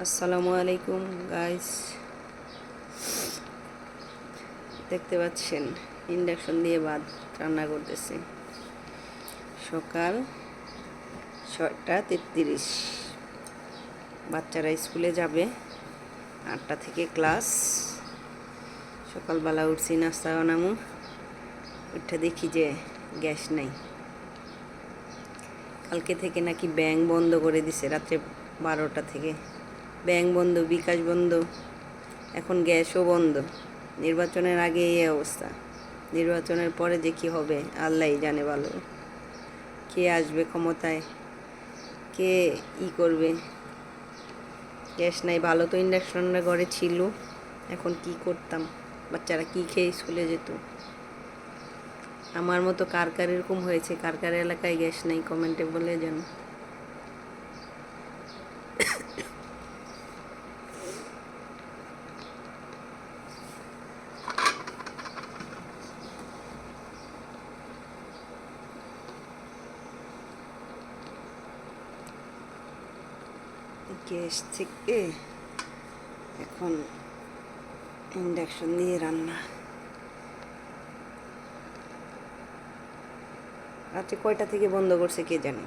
আসসালামু আলাইকুম গাইস, দেখতে পাচ্ছেন ইন্ডাকশন দিয়ে ভাত রান্না করতেছি। সকাল 6:33। বাচ্চারা স্কুলে যাবে, 8টা থেকে ক্লাস। সকালবেলা উঠছি, নাস্তা বানামু। ওইটা দেখি যে গ্যাস নাই। কালকে থেকে নাকি ব্যাংক বন্ধ করে দিছে, রাত্রে 12টা থেকে ব্যাংক বন্ধ, বিকাশ বন্ধ, এখন গ্যাসও বন্ধ। নির্বাচনের আগে এই অবস্থা, নির্বাচনের পরে যে কী হবে আল্লাহই জানে ভালো। কে আসবে ক্ষমতায়, কে করবে। গ্যাস নাই, ভালো তো ইন্ডাকশনটা ঘরে ছিল। এখন কি করতাম, বাচ্চারা কি খেয়ে স্কুলে যেত। আমার মতো কার কার এরকম হয়েছে, কার কার এলাকায় গ্যাস নেই, কমেন্টে বলে যান। গ্যাস থেকে এখন ইন্ডাকশন দিয়ে রান্না। রাত্রে কয়টা থেকে বন্ধ করছে কে জানে।